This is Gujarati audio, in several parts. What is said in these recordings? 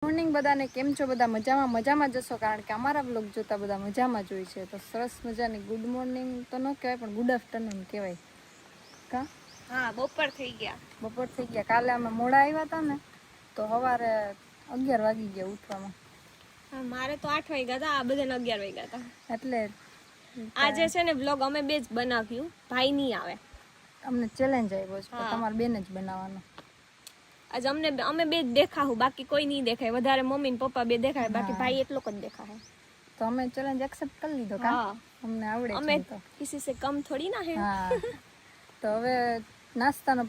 મોર્નિંગ બધાને કેમ છો? બધા મજામાં જશો, કારણ કે અમારા બ્લોગ જોતા બધા મજામાં જ હોય છે. તો સરસ મજાની ગુડ મોર્નિંગ તો ન કહેવાય પણ ગુડ આફ્ટરનૂન કહેવાય કા? હા, બપોર થઈ ગયા. કાલે અમે મોડા આવ્યા હતા ને તો સવારે 11 વાગી ગયા ઉઠવામાં. હા, મારે તો 8 વાગ્યા હતા, આ બધાને 11 વાગ્યા હતા. એટલે આજે છે ને બ્લોગ અમે બે જ બનાવ્યું, ભાઈ નહીં આવે. અમને ચેલેન્જ આવ્યો છે કે તમારે બેને જ બનાવવાનો. આજે અમે બે જ દેખાવું, બાકી કોઈ નહીં દેખાય. વધારે મમ્મી ને પપ્પા બે દેખાય, બાકી ભાઈ એટલો જ દેખાય. તો અમે ચેલેન્જ એક્સેપ્ટ કરી લીધો કા? અમને આવડે છે તો કિસી સે કમ થોડી ના હે. હા, તો હવે નાસ્તાનો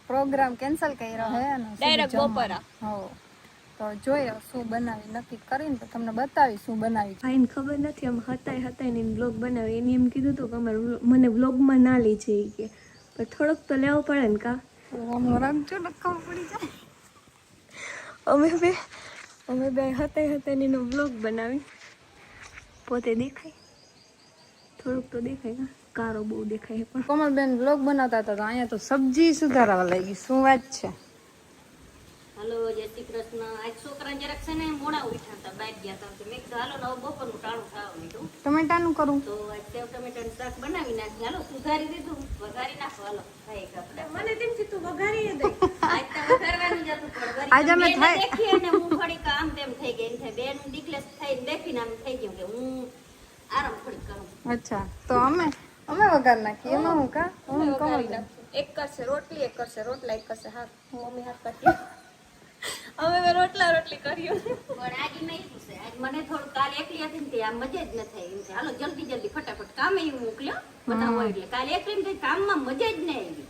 પ્રોગ્રામ કેન્સલ કર્યો હે અને ડાયરેક્ટ બપોરા. હો, તો જોઈએ શું બનાવી નક્કી કરીને તો તમને બતાવી શું બનાવી. ભાઈને ખબર નથી, આમ હતાય ને બ્લોગ બનાવે. એને એમ કીધું હતું કે મને બ્લોગમાં ના લઈ જઈએ કે, પણ થોડોક તો લેવો પડે ને કા? રંગજો નખાવ પડી જાય. અમે બે હતાય ને એનો બ્લોગ બનાવી. પોતે દેખાય, થોડુંક તો દેખાય કા? કારો બહુ દેખાય. પણ કોમલબેન બ્લોગ બનાવતા હતા તો અહીંયા તો સબ્જી સુધારવા લાગી. શું વાત છે? હાલો, જય શ્રી કૃષ્ણ. આજ છોકરા જરાક છે ને મોડા ઉઠ્યા હતા, બહાર ગયા હતા. મેં કીધું હાલો ને બપોરનું ટાણું ખાવા મીઠું ટમેટાનું કરું તો આજ સેવ ટમેટાનું શાક બનાવી નાખી. હાલો સુધારી દીધું, વઘારી નાખો. હાલો ખાઈ આપણે. મને તેમ છે તું વઘારી દે. આજ તો વઘારવાનું જ હતું, પણ આજ અમે દેખી અને હું થોડીક આમ તેમ થઈ ગઈ. એમ થાય બેન ડિક્લેસ થઈને દેખીને આમ થઈ ગયું કે હું આરામ થોડીક કરું. અચ્છા, તો અમે વઘાર નાખીએ. એમાં હું કા હું કોમલબેન એક કરશે રોટલી, એક કરશે રોટલા, એક કરશે હાથ. મમ્મી હાથ કરતી. અમે રોટલી કર્યો. પણ આજ નહીં પૂછે. આજ મને થોડું કાલે એકલી હતી ને આમ મજા જ ન થઈ. એમ છે હાલો જલ્દી ફટાફટ કામે એવું મોકલ્યો બનાવો. એટલે કાલે એકલી ને કામમાં મજા જ ન આવી.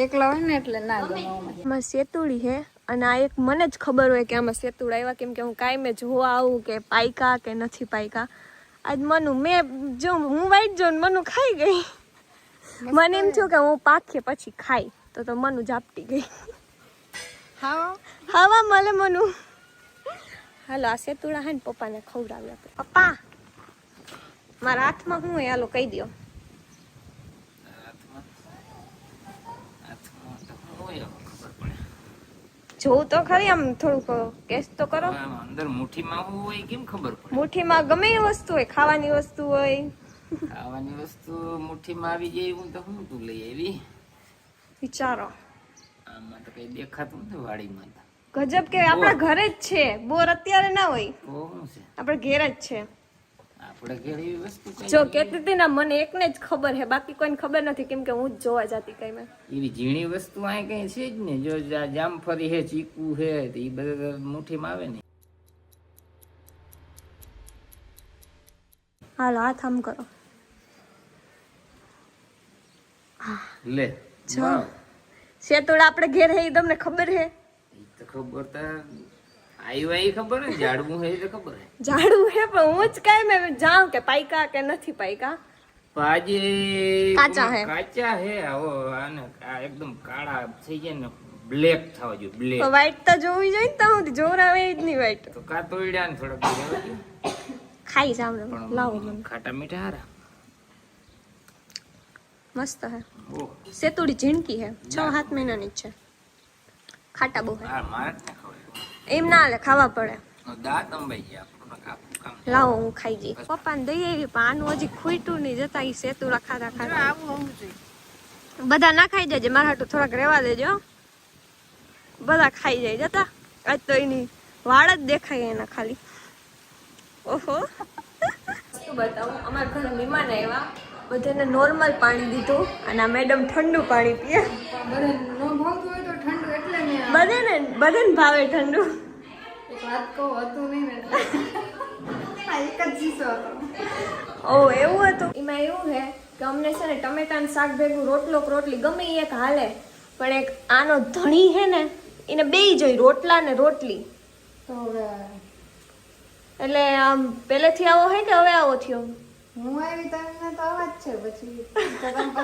એકલા હોય ને એટલે ના ગમે. આમાં સેતુડી હે, અને આ એક મને જ ખબર હોય કે આમાં સેતુડ આવ્યા, કેમ કે હું કાયમે જોવા આવું કે પાયકા કે નથી પાયકા. આજ હું વાઈટ જો મનુ ખાઈ ગઈ. મને એમ થયું કે હું પાકે પછી ખાઈ, તો મનુ ઝાપટી ગઈ. ખાવા મળે મનુ. હાલો, આ સેતુડા હે ને પપ્પાને ખવડાવી આપણે. પપ્પા, મારા હાથમાં શું હે? હાલો કહી દો. જોવું તો ખરી, આમ થોડુંક કેસ તો કરો. અંદર મુઠ્ઠીમાં હું હોય કેમ ખબર પડે? મુઠ્ઠીમાં ગમે એ વસ્તુ હોય, ખાવાની વસ્તુ હોય. ખાવાની વસ્તુ મુઠ્ઠીમાં આવી જાય હું તો હું તું લઈ આવી? વિચારો, આમાં તો કઈ દેખાતું નથી વાડીમાં તો. ગજબ કે આપણા ઘરે જ છે. બોર અત્યારે ના હોય, તો શું છે? આપણે ઘેર જ છે. આપણે ઘેર એવી વસ્તુ કઈ જો કેતી હતી ને, મને એકને જ ખબર હે, બાકી કોઈને ખબર નથી, કેમ કે હું જ જોવા જતી કઈ મેં. એવી ઝીણી વસ્તુ આ કઈ છે જ ને. જો જામફળી હે, ચીકુ હે, તો એ બધા મુઠ્ઠીમાં આવે ને. હાલો હાથ આમ કરો. લે જો સેતુડા આપણે ઘેર હે, તમને ખબર હે? ઈ તો ખબર તો આવી ખબર ને, ઝાડવું હે તો ખબર હે. ઝાડું હે, પણ હું જ કાઈ મેં જાઉં કે પાયકા કે નથી પાયકા. આજે કાચા હે. કાચા હે. આવો આને આ એકદમ કાળા થઈ જાય ને, બ્લેક થવા જોઈએ. બ્લેક વ્હાઈટ તો જોવી જોઈએ ને, તો જોર આવે જ નહીં વ્હાઈટ. તો કાતોડ્યા ને થોડાક ખાઈ સામે લાવો મને. ખાટા મીઠા હારા મસ્ત હે. ઓહ, સેતુડી ઝીણકી હે, 6-7 મહિનાની જ છે. ખાટા બહુ હે. આ મારે જ ના ખવાય. એમ ના લે, ખાવા પડે. દાંત અંબાઈ ગયા આપણને કામ. લાવો હું ખાઈ જઈ. પપ્પાને દઈ આવી, પણ આનું હજી ખૂટ્યું નહીં. જતા ઈ સેતુડા ખાતા આવું હોવું જોઈએ. બધા ના ખાઈ જાય, મારા હાટુ થોડાક રહેવા દેજો. બધા ખાઈ જાય જતા. આજ તો એની વાળ જ દેખાય એના ખાલી. ઓહો, શું બતાવું, અમારા ઘરે મહેમાન આવ્યા. બધાને નોર્મલ પાણી દીધું, અને આ મેડમ ઠંડુ પાણી પીએ. બધાને ન ભાવતું હોય તો ઠંડુ એટલે મેં બધાને ભાવે ઠંડુ. એક વાત કહું, હતું નહીં ને એટલે આ એક જ શીશો હતો. ઓ એવું હતું. એમાં એવું છે કે અમને છે ને ટમેટાનું શાક ભેગું રોટલો કે રોટલી ગમે એ એક હાલે, પણ એક આનો ધણી છે ને, એને બેય જોઈ, રોટલા ને રોટલી. તો હવે એટલે આમ પહેલેથી આવો હોય કે હવે આવો થયો? હું આવી તમને તો આવા જ છે. પછી તો તમને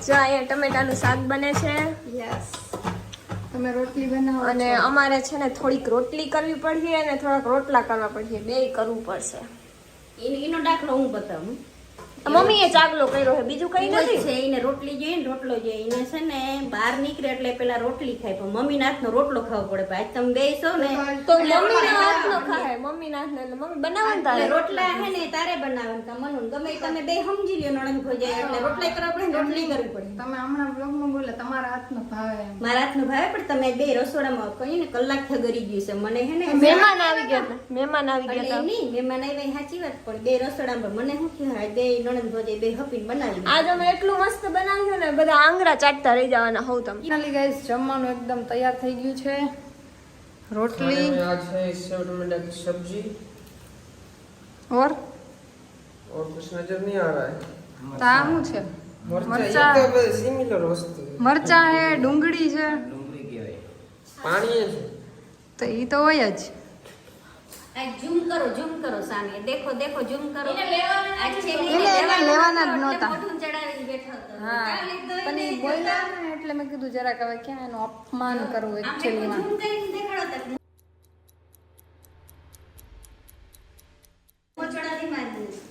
જો અહીંયા ટમેટાનું શાક બને છે. યસ, તમે રોટલી બનાવો અને અમારે છે ને થોડીક રોટલી કરવી પડશે અને થોડાક રોટલા કરવા પડશે, બેય કરવું પડશે. એનો દાખલો હું બતાવું. મમ્મીએ ચાગલો કર્યો છે બીજું કઈ એવું જ નથી. છે એને રોટલી જોઈએ ને રોટલો જોઈએ એને છે ને બહાર નીકળે એટલે પેલા રોટલી ખાય પણ મમ્મીના હાથનો રોટલો ખાવો પડે ભાઈ તમે બેસો ને તો મમ્મીના હાથનો ખાય મમ્મીના હાથનો એટલે મમ્મી બનાવે ને એટલે તારે. રોટલા હે ને તારે બનાવે ને મનુ ગમે ઈ તમે બે સમજી લ્યો નણંદ ભોજાય એટલે રોટલી કરવા પડે ને રોટલી કરવી પડે. તમે હમણાં બ્લોગમાં બોલે તમારા હાથનો ભાવે એમ. મારા હાથનો ભાવે પણ તમે બે રસોડામાં કહ્યું ને કલાક થગરી ગયું છે મને હે ને મહેમાન આવી ગયા હતા. મહેમાન આવી ગયા એટલે હતા. નહીં મહેમાન આવ્યા સાચી વાત પણ બે રસોડામાં મને શું થયું બે નણંદ ભોજાય બે હપીને બનાવી આજ અમે એટલું મસ્ત બનાવ્યું ને બધા આંગળા ચાટતા રહી જવાના હોવ તમે. ફાઇનલી ગાઈસ જમવાનું એકદમ તૈયાર થઈ ગયું છે. રોટલી खाने में आज है सेव टमाटर की सब्जी और और कुछ नजर नहीं आ रहा है તો આ શું છે? मरचा ये तो सिमिलर वस्तु है મરચા છે, ડુંગળી છે, ડુંગળી કહેવાય. पानी है તો ઈ તો હોય જ. ઝૂમ કરો સામે દેખો દેખો ઝૂમ કરો એને લેવાના જ નહોતા. મોઢું ચડાવીને બેઠો હતો હા પણ ઈ બોલ્યા ને એટલે મેં કીધું જરાક હવે ક્યાં એનું અપમાન કરવું એકચ્યુઅલીમાં. ઝૂમ કરીને દેખાડો તક ચડાવી માં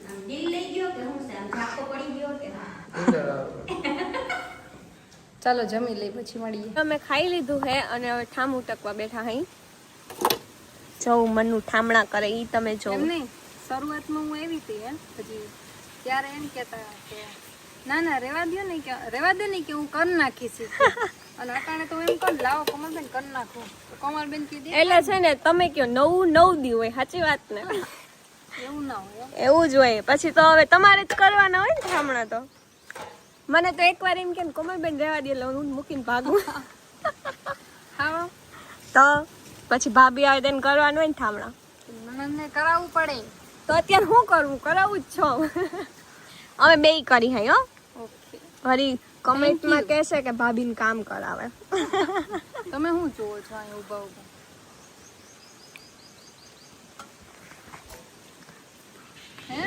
આમ દિલ લઈ ગયો કે શું છે આમ ઝાકો પડી ગયો કે इधर आओ ચાલો જમી લઈ પછી મળીએ. અમે ખાઈ લીધું હે અને હવે ઠામું ટકવા બેઠા હઈ. જોઉં મનનું ઠામણા કરે ઈ તમે એમ જોઉં. નહીં શરૂઆતમાં હું આવી હતી પછી ત્યારે એમ કહેતા કે ના ના રેવા દે ને કે હું કરી નાખીશ ઈ કે. અને અટાણે તો એમ કહું લાવો કમલબેન કરી નાખું તો કમલબેન કીધે એટલે છે ને તમે કયો 9 દી હોય સાચી વાત ને એવું ના હોય હો. એવું જ હોય પછી તો હવે તમારે જ કરવાના હોય ને ઠામણા તો. મને તો એકવાર એમ કે કોમલબેન રહેવા દે એટલે હું મૂકીને ભાગું હા તો પછી ભાભી આવે તેને કરવાનું હોય ને ઠામણા. નણંદને કરાવવું પડે. તો અત્યારે શું કરવું કરાવું જ છો અમે બેય કરી હઈ હો. ઓકે વળી કમેન્ટમાં કહેશે કે ભાભીને કામ કરાવે. તમે શું જોવો છો અહીંયા ઊભા ઊભા? હે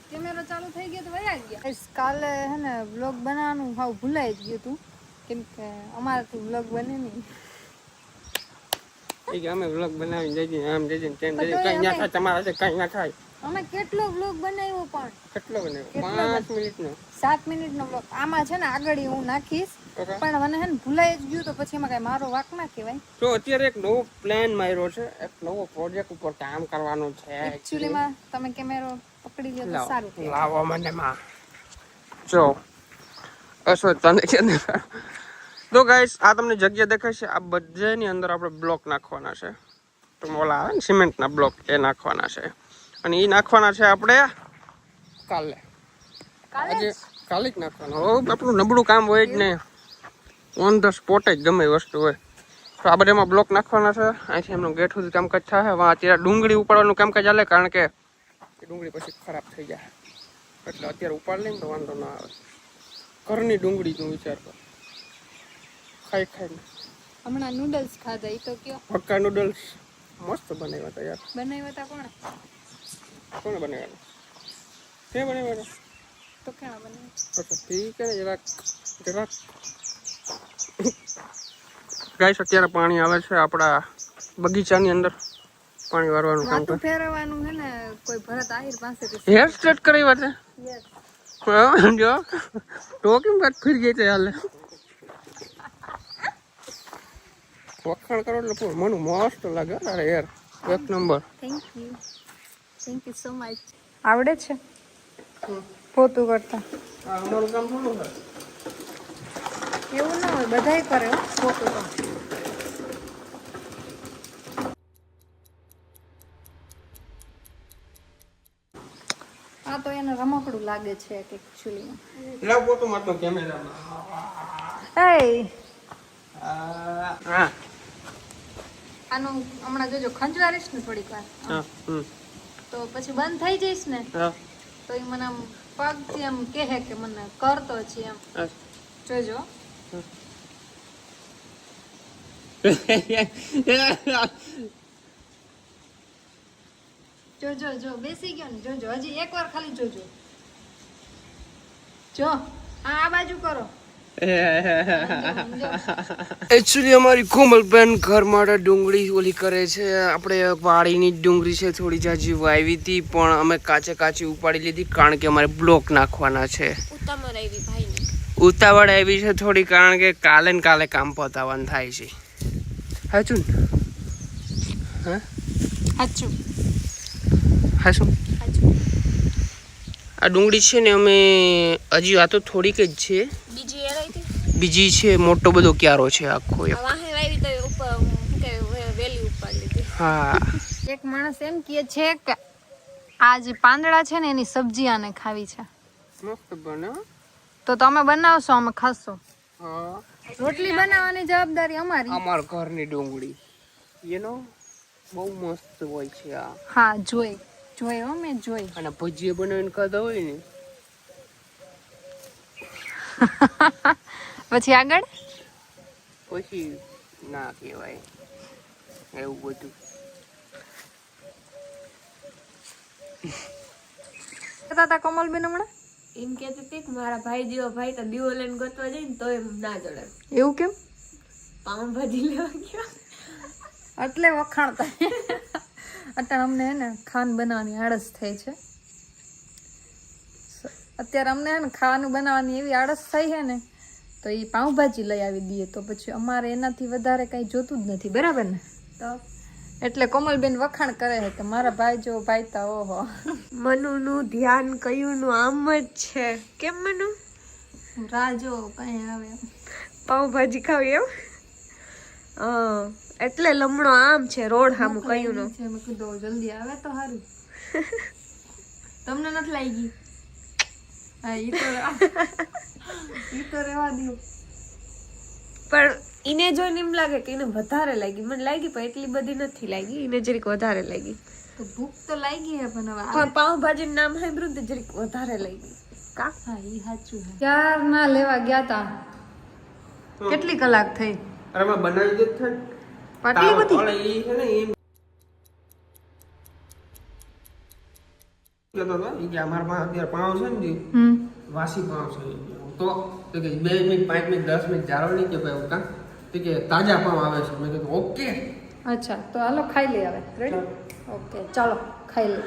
કેમેરો ચાલુ થઈ ગયો તો વયા ગયા. કાલે હે ને વ્લોગ બનાવવાનું હાવ ભૂલાઈ જ ગયું હતું કેમ કે અમારાથી વ્લોગ બને નહીં. એ કે અમે વ્લોગ બનાવીને જઈએ આમ જઈએ ને તેમ જઈએ કઈ ના થાય તમારા છે કઈ ના થાય અમે કેટલો વ્લોગ બનાવ્યો પણ કેટલો બને કેટલો 5 મિનિટનો 7 મિનિટનો વ્લોગ આમાં છે ને આગળ હું નાખીશ ઓકે પણ મને હે ને ભૂલાઈ જ ગયું તો પછી એમાં કઈ મારો વાક ના કહેવાય. તો અત્યારે એક નવો પ્લાન માર્યો છે એક નવો પ્રોજેક્ટ ઉપર કામ કરવાનું છે એકચ્યુઅલીમાં તમે કેમેરો પકડી લ્યો તો સારું કહેવાય. લાવો મને માં જો અશ્વત તને કે તો ગાઈસ આ તમને જગ્યા દેખાય છે આ બધાની અંદર આપણે બ્લોક નાખવાના છે તો ઓલા આવે ને સિમેન્ટના બ્લોક એ નાખવાના છે અને એ નાખવાના છે આપણે કાલે આજે કાલે જ નાખવાના હો આપણું નબળું કામ હોય જ નહીં ઓન ધ સ્પોટ જ ગમે એ વસ્તુ હોય તો આ બધામાં બ્લોક નાખવાના છે અહીંથી એમનું ગેટ સુધી કામકાજ થાય વાં અત્યારે ડુંગળી ઉપાડવાનું કામકાજ ચાલે કારણ કે એ ડુંગળી પછી ખરાબ થઈ જાય એટલે અત્યારે ઉપાડ લઈને તો વાંધો ના આવે ઘરની ડુંગળી તું વિચાર કર ખાઈ ખાઈને હમણાં નૂડલ્સ ખાધા ઈ તો કયો પક્કા નૂડલ્સ મસ્ત બનાવ્યા હતા યાર બનાવ્યા હતા કોણે? કોને બનાવ્યા તે બનાવ્યા તો ક્યાં બનાવ્યા? હતા ઠીક છે ને જરાક ગાઈસ અત્યારે પાણી આવે છે આપણા બગીચાની અંદર પાણી વારવાનું કામ માથું ફેરવવાનું છે ને કોઈ ભરત આહિર પાસેથી. હેર સ્ટ્રેટ કરાવ્યા છે Yes. જો તો કેમ વાત ફીર ગઈ છે હાલે વખાણ કરો એટલે પૂરું મનું મસ્ત લાગે તારે યાર એક number thank you so much. આવડે છે પોતું કરતા? આ અમારું કામ થોડું છે એવું ના હોય બધાય કરે હો પોતું તો. આ તો એને રમકડું લાગે છે એકચ્યુઅલી. લાવ પોતું માટો કેમેરામાં એય હા આનું હમણાં જોજો ખંજવારીશ ને થોડીક વાર હા તો પછી બંધ થઈ જઈશ ને હા તો એ મને આમ પગથી આમ કહે કે મને કરતો છે એમ. જોજો જોજો જો બેસી ગયો ને જોજો હજી એકવાર ખાલી જોજો જો આ બાજુ કરો એકચ્યુઅલી અમારી કોમલબેન ઘર માટે ડુંગળી ઓલી કરે છે. આપણે વાડીની જ ડુંગળી છે, થોડી જાજી વાવી હતી પણ અમે કાચી ઉપાડી લીધી કારણ કે અમારે બ્લોક નાખવાના છે. ઉતાવળ આવી છે થોડી કારણ કે કાલે ને કાલે કામ પતાવવાનું થાય છે. હાચું ને? હા સાચું. હાચું. આ ડુંગળી છે ને અમે હજી આ તો થોડીક જ છે, બીજી છે મોટો બધો ક્યારો છે આખો એક. હા એક માણસ એમ કહે છે કે આ જે પાંદડા છે ને એની સબ્જી આને ખાવી છે, મસ્ત બને. તો તમે બનાવશો, અમે ખાશું. હા રોટલી બનાવવાની જવાબદારી અમારી. અમાર ઘરની ડુંગળી બહુ મસ્ત હોય છે આ. હા જોઈ હો, મેં જોઈ. અને ભજીયા બનાવીને ખાધા હોય ને પછી આગળ પછી ના કહેવાય એવું બધું. કહેતા હતા કોમલબેન હમણાં એમ કહેતી હતી કે મારા ભાઈ જેવો ભાઈ તો દીવો લઈને ગોતવા જાય ને તો એમ ના જડે. એવું કેમ? પાઉંભાજી લેવા ગયા એટલે વખાણતા. અત્યારે અમને હે ને ખાન બનાવવાની આળસ થઈ છે. અત્યારે અમને હે ને ખાવાનું બનાવવાની એવી આળસ થઈ છે ને તો એ પાઉંભાજી લઈ આવી દઈએ તો પછી અમારે એનાથી વધારે કંઈ જોતું જ નથી, બરાબર ને? તો એટલે કોમલબેન વખાણ કરે છે કે મારા ભાઈ જો ભાઈ તા ઓહો. મનુનું ધ્યાન કયુંનું આમ જ છે. કેમ મનુ? રાજો કઈ આવે પાઉંભાજી ખાવી એમ? એટલે લમણો આમ છે રોડ સામું કયુંનો. મેં કીધું જલ્દી આવે તો સારું. તમને નથી લાગી? હા ઈ તો રહેવા દો. પણ ઈને જોઈને એમ લાગે કે એને વધારે લાગી. મને લાગી પણ એટલી બધી નથી લાગી, એને જરીક વધારે લાગી. તો ભૂખ તો લાગી હે પણ હવે પણ પાઉંભાજીનું નામ સાંભળ્યું ને જરીક વધારે લાગી. કા? હા ઈ સાચું છે. ક્યાર ના લેવા ગયા તા. કેટલી કલાક થઈ? અરે મેં બનાવી દે છે પાટલી બધી ઓલે ઈ છે ને એમ કહેતો હતો ઈ કે અમાર પાસે અત્યારે પાઉં છે ને વાસી પાઉં છે તો કે 2 મિનિટ 5 મિનિટ 10 મિનિટ જારો નહીં કે ભાઈ કા તો કે તાજા પાઉં આવે છે. મેં કીધું ઓકે. અચ્છા તો હાલો ખાઈ લે હવે. રેડી? ઓકે ચાલો ખાઈ લે.